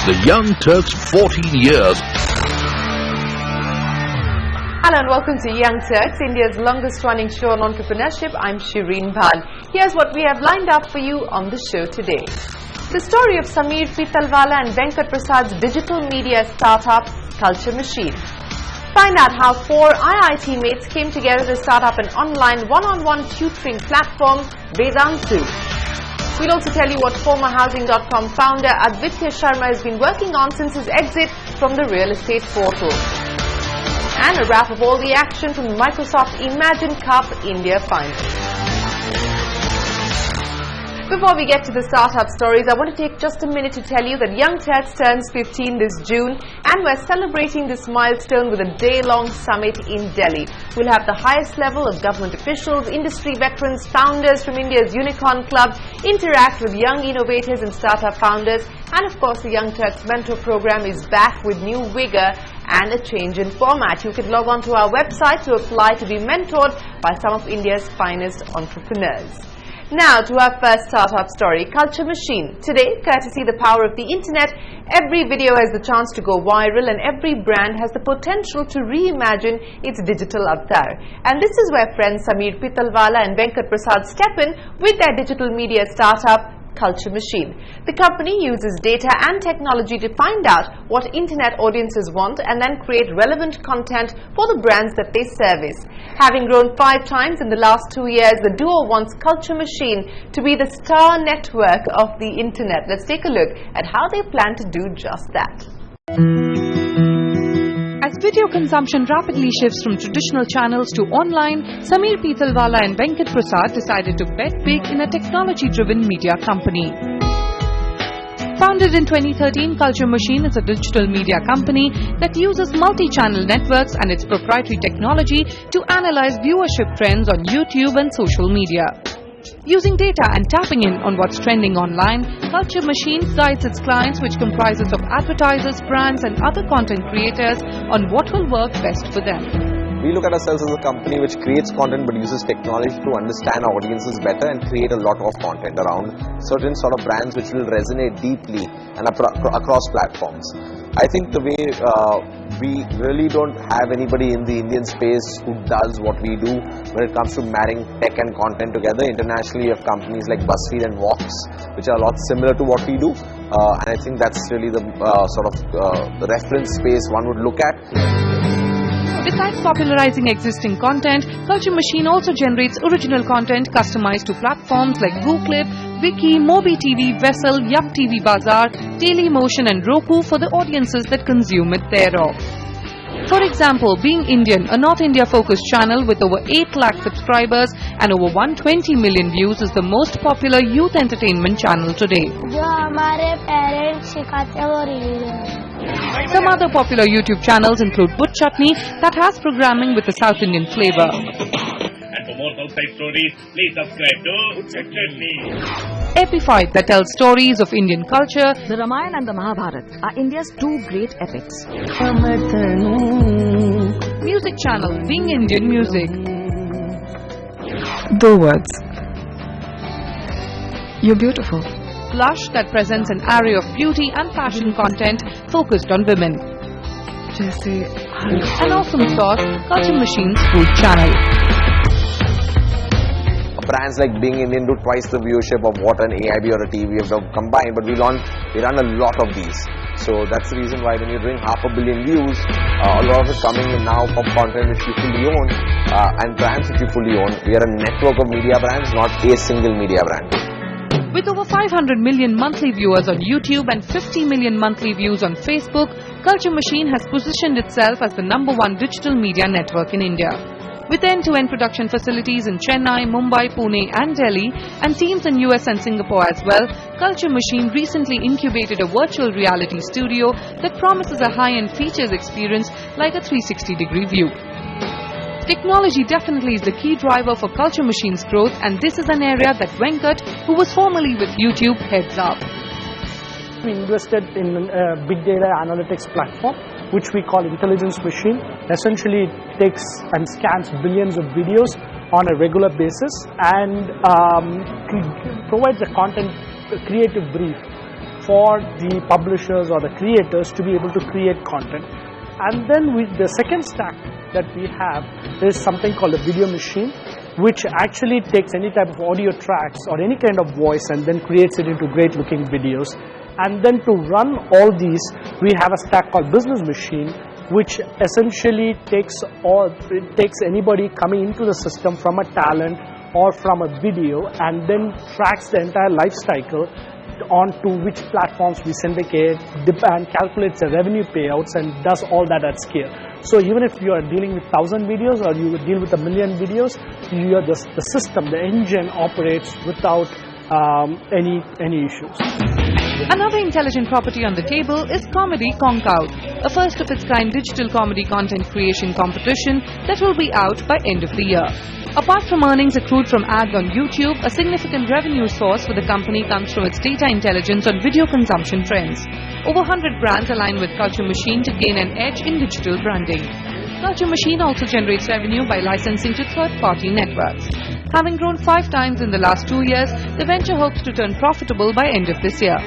the Young Turks 14 years. Hello and welcome to Young Turks, India's longest running show on entrepreneurship. I'm Shireen Bhan. Here's what we have lined up for you on the show today. The story of Pitalwalla and Venkat Prasad's digital media startup, Culture Machine. Find out how 4 IIT mates came together to start up an online one-on-one tutoring platform, Vedantu. We'll also tell you what former Housing.com founder Aditya Sharma has been working on since his exit from the real estate portal. And a wrap of all the action from the Microsoft Imagine Cup India final. Before we get to the startup stories, I want to take just a minute to tell you that Young Turks turns 15 this June, and we're celebrating this milestone with a day-long summit in Delhi. We'll have the highest level of government officials, industry veterans, founders from India's Unicorn Club, interact with young innovators and startup founders, and of course the Young Turks Mentor Program is back with new vigor and a change in format. You can log on to our website to apply to be mentored by some of India's finest entrepreneurs. Now to our first startup story, Culture Machine. Today, courtesy the power of the internet, every video has the chance to go viral and every brand has the potential to reimagine its digital avatar. And this is where friends Pitalwalla and Venkat Prasad step in with their digital media startup, Culture Machine. The company uses data and technology to find out what internet audiences want and then create relevant content for the brands that they service. Having grown 5 times in the last 2 years, the duo wants Culture Machine to be the star network of the internet. Let's take a look at how they plan to do just that. As video consumption rapidly shifts from traditional channels to online, Pitalwalla and Venkat Prasad decided to bet big in a technology-driven media company. Founded in 2013, Culture Machine is a digital media company that uses multi-channel networks and its proprietary technology to analyze viewership trends on YouTube and social media. Using data and tapping in on what's trending online, Culture Machine guides its clients, which comprises of advertisers, brands and other content creators, on what will work best for them. We look at ourselves as a company which creates content but uses technology to understand our audiences better and create a lot of content around certain sort of brands which will resonate deeply and across platforms. I think the way we really don't have anybody in the Indian space who does what we do when it comes to marrying tech and content together. Internationally, you have companies like BuzzFeed and Vox, which are a lot similar to what we do. And I think that's really the the reference space one would look at. Besides popularizing existing content, Culture Machine also generates original content customized to platforms like GooClip, Wiki, MobiTV, Vessel, Yup TV Bazaar, Dailymotion and Roku for the audiences that consume it thereof. For example, Being Indian, a North India focused channel with over 8 lakh subscribers and over 120 million views, is the most popular youth entertainment channel today. Some other popular YouTube channels include Bud Chutney, that has programming with a South Indian flavor. And for more Southside stories, please subscribe to Bud Chutney. Epified, that tells stories of Indian culture. The Ramayana and the Mahabharata are India's 2 great epics. Music channel, Being Indian Music. 2 words. You're beautiful. Blush, that presents an array of beauty and fashion content focused on women. An awesome sauce, Culture Machine's food channel. Brands like Being Indian do twice the viewership of what an AIB or a TV have combined, but we run a lot of these. So that's the reason why when you're doing 500 million views, a lot of it coming in now from content which you fully own and brands which you fully own. We are a network of media brands, not a single media brand. With over 500 million monthly viewers on YouTube and 50 million monthly views on Facebook, Culture Machine has positioned itself as the #1 digital media network in India. With end-to-end production facilities in Chennai, Mumbai, Pune and Delhi, and teams in US and Singapore as well, Culture Machine recently incubated a virtual reality studio that promises a high-end features experience like a 360-degree view. Technology definitely is the key driver for Culture Machine's growth, and this is an area that Venkat, who was formerly with YouTube, heads up. We invested in a big data analytics platform, which we call Intelligence Machine. Essentially, it takes and scans billions of videos on a regular basis and provides a creative brief for the publishers or the creators to be able to create content. And then the second stack that we have is something called a video machine, which actually takes any type of audio tracks or any kind of voice and then creates it into great looking videos. And then to run all these, we have a stack called business machine, which essentially takes anybody coming into the system from a talent or from a video and then tracks the entire life cycle onto which platforms we syndicate and calculates the revenue payouts and does all that at scale. So even if you are dealing with 1,000 videos or you deal with 1 million videos, the system, the engine operates without any issues. Another intelligent property on the table is Comedy Conkout, a first-of-its-kind digital comedy content creation competition that will be out by end of the year. Apart from earnings accrued from ads on YouTube, a significant revenue source for the company comes from its data intelligence on video consumption trends. Over 100 brands align with Culture Machine to gain an edge in digital branding. Culture Machine also generates revenue by licensing to third-party networks. Having grown 5 times in the last 2 years, the venture hopes to turn profitable by end of this year.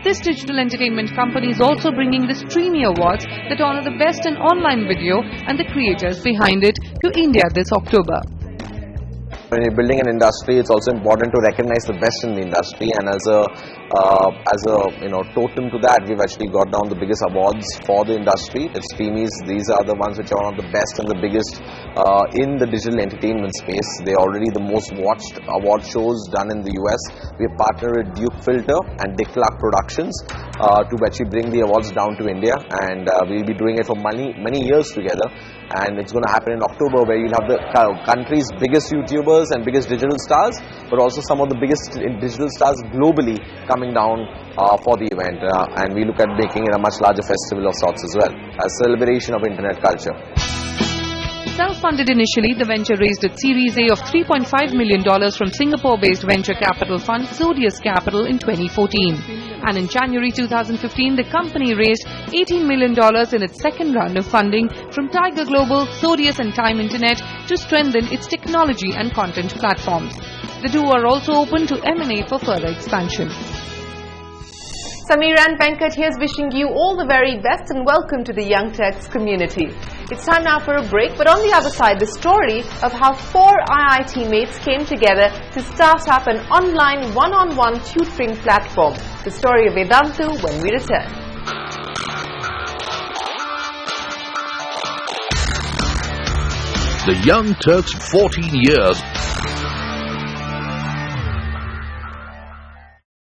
This digital entertainment company is also bringing the Streamy Awards that honor the best in online video and the creators behind it to India this October. When you're building an industry, it's also important to recognize the best in the industry, and as a totem to that, we've actually got down the biggest awards for the industry. It's Streamies. These are the ones which are one of the best and the biggest in the digital entertainment space. They're already the most watched award shows done in the US. We have partnered with Duke Filter and Dick Clark Productions to actually bring the awards down to India, and we'll be doing it for many years together. And it's going to happen in October, where you'll have the country's biggest YouTubers and biggest digital stars, but also some of the biggest digital stars globally coming down for the event. And we look at making it a much larger festival of sorts as well, a celebration of internet culture. Self-funded initially, the venture raised its Series A of $3.5 million from Singapore-based venture capital fund Zodius Capital in 2014. And in January 2015, the company raised $18 million in its second round of funding from Tiger Global, Zodius and Time Internet to strengthen its technology and content platforms. The two are also open to M&A for further expansion. Samira and Venkat here's wishing you all the very best and welcome to the Young Turks community. It's time now for a break, but on the other side, the story of how 4 IIT mates came together to start up an online one-on-one tutoring platform. The story of Vedantu when we return. The Young Turks 14 years